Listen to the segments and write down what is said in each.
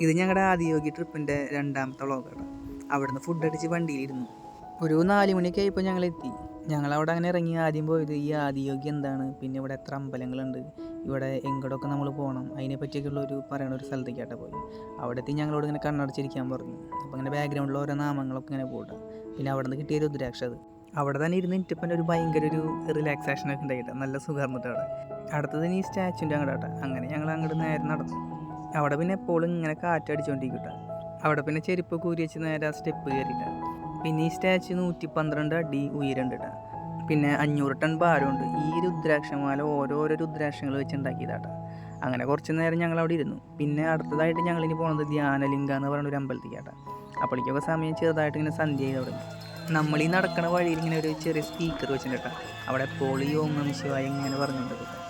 ഇത് ഞങ്ങളുടെ ആദിയോഗി ട്രിപ്പിൻ്റെ രണ്ടാമത്തെ വ്ളോഗാണ്. അവിടുന്ന് ഫുഡ് അടിച്ച് വണ്ടിയിലിരുന്നു. ഒരു 4 മണിയൊക്കെ ആയപ്പോൾ ഞങ്ങളെത്തി. ഞങ്ങളവിടെ അങ്ങനെ ഇറങ്ങി ആദ്യം പോയത് ഈ ആദിയോഗി എന്താണ്, പിന്നെ ഇവിടെ എത്ര അമ്പലങ്ങളുണ്ട്, ഇവിടെ എങ്ങോട്ടൊക്കെ നമ്മൾ പോകണം, അതിനെപ്പറ്റിയൊക്കെയുള്ള പറയണ ഒരു സ്ഥലത്തേക്കാട്ടെ പോയി. അവിടെ എത്തി ഞങ്ങളോട് ഇങ്ങനെ കണ്ണടച്ചിരിക്കാൻ പറഞ്ഞു. അപ്പോൾ അങ്ങനെ ബാക്ക്ഗ്രൗണ്ടിൽ ഓരോ നാമങ്ങളൊക്കെ ഇങ്ങനെ പോട്ടെ. പിന്നെ അവിടെ നിന്ന് കിട്ടിയ രുദ്രാക്ഷ അത് അവിടെ തന്നെ ഇരുന്ന് ഇട്ടിപ്പം ഒരു ഭയങ്കര ഒരു റിലാക്സേഷനൊക്കെ ഉണ്ടായിട്ട് നല്ല സുഖമായിരുന്നിട്ട് അവിടെ. അടുത്തത് ഈ സ്റ്റാച്ചുൻ്റെ അങ്ങോട്ടാട്ടെ. അങ്ങനെ ഞങ്ങൾ അങ്ങോട്ട് നേരെ നടന്നു. അവിടെ പിന്നെ എപ്പോഴും ഇങ്ങനെ കാറ്റടിച്ചുകൊണ്ടിരിക്കട്ടെ. അവിടെ പിന്നെ ചെരുപ്പ് കൂരി വെച്ച് നേരെ ആ സ്റ്റെപ്പ് കയറിയിട്ടാണ്. പിന്നെ ഈ സ്റ്റാച്ചു 112 അടി ഉയരണ്ടിട്ടാ. പിന്നെ 500 ടൺ ഭാരമുണ്ട്. ഈ രുദ്രാക്ഷമാല ഓരോരോ രുദ്രാക്ഷങ്ങൾ വെച്ച് ഉണ്ടാക്കിയതാട്ടാ. അങ്ങനെ കുറച്ച് നേരം ഞങ്ങൾ അവിടെ ഇരുന്നു. പിന്നെ അടുത്തതായിട്ട് ഞങ്ങളിനി പോകുന്നത് ധ്യാനലിംഗ എന്ന് പറയുന്ന ഒരു അമ്പലത്തിലേക്കാട്ടാ. അപ്പോഴേക്കൊക്കെ സമയം ചെറുതായിട്ട് ഇങ്ങനെ സന്ധ്യ ചെയ്ത് തുടങ്ങി. നമ്മൾ ഈ നടക്കണ വഴിയിൽ ഇങ്ങനെ ഒരു ചെറിയ സ്പീക്കർ വെച്ചിട്ടാ. അവിടെ എപ്പോഴും ഈ ഓം നമഃ ശിവായ ഇങ്ങനെ പറഞ്ഞുകൊണ്ടിരിക്കും.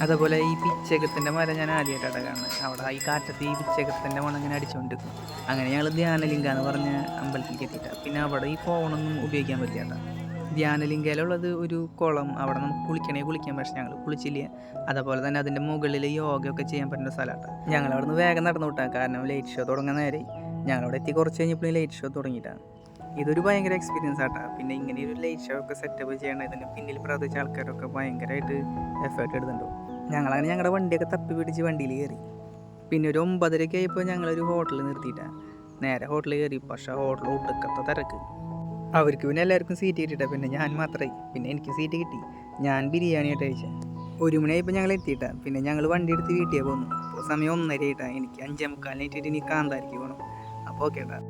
അതുപോലെ ഈ പിച്ചകത്തിൻ്റെ മരം ഞാൻ ആദ്യമായിട്ടാണ് കാണുന്നത്. അവിടെ ഈ കാറ്റത്ത് ഈ പിച്ചകത്തിൻ്റെ മണം ഇങ്ങനെ അടിച്ചുകൊണ്ടിരിക്കും. അങ്ങനെ ഞങ്ങൾ ധ്യാനലിംഗ എന്ന് പറഞ്ഞ അമ്പലത്തിലേക്ക് എത്തിയിട്ടാണ്. പിന്നെ അവിടെ ഈ ഫോണൊന്നും ഉപയോഗിക്കാൻ പറ്റില്ല. ധ്യാനലിംഗയിലുള്ളത് ഒരു കുളം. അവിടെ നമുക്ക് കുളിക്കാൻ, പക്ഷേ ഞങ്ങൾ കുളിച്ചില്ല. അതുപോലെ തന്നെ അതിൻ്റെ മുകളിൽ യോഗയൊക്കെ ചെയ്യാൻ പറ്റുന്ന സ്ഥലമാണ്. ഞങ്ങളവിടെ നിന്ന് വേഗം നടന്നു വിട്ടാൽ, കാരണം ലൈറ്റ് ഷോ തുടങ്ങാൻ നേരെ. ഞങ്ങളവിടെ എത്തി കുറച്ച് കഴിഞ്ഞപ്പോൾ ലൈറ്റ് ഷോ തുടങ്ങിയിട്ടാണ്. ഇതൊരു ഭയങ്കര എക്സ്പീരിയൻസ് ആട്ടാ. പിന്നെ ഇങ്ങനെ ഒരു ലൈറ്റ് ഷോ ഒക്കെ സെറ്റപ്പ് ചെയ്യണം. ഇതിന് പിന്നിൽ പ്രവർത്തിച്ച ആൾക്കാരൊക്കെ ഭയങ്കരമായിട്ട് എഫേർട്ട് എടുത്തിട്ടുണ്ടോ. ഞങ്ങളങ്ങനെ ഞങ്ങളുടെ വണ്ടിയൊക്കെ തപ്പി പിടിച്ച് വണ്ടിയിൽ കയറി. പിന്നെ ഒരു 9:30 ആയപ്പോൾ ഞങ്ങളൊരു ഹോട്ടലിൽ നിർത്തിയിട്ടാണ്. നേരെ ഹോട്ടലിൽ കയറി. പക്ഷേ ഹോട്ടൽ ഒടുക്കത്തെ തിരക്ക്. അവർക്ക് പിന്നെ എല്ലാവർക്കും സീറ്റ് കിട്ടിയിട്ടാണ്. പിന്നെ ഞാൻ മാത്രമായി. പിന്നെ എനിക്ക് സീറ്റ് കിട്ടി. ഞാൻ ബിരിയാണിയായിട്ട് കഴിച്ചത്. 1 മണിയായപ്പോൾ ഞങ്ങൾ എത്തിയിട്ടാണ്. പിന്നെ ഞങ്ങൾ വണ്ടി എടുത്ത് വീട്ടിൽ പോന്നു. അപ്പോൾ സമയം 1:30 ആയിട്ടാണ്. എനിക്ക് 5:45 ഇനി കാന്താരിക്ക് പോകണം. അപ്പോൾ ഓക്കെ ഏട്ടാ.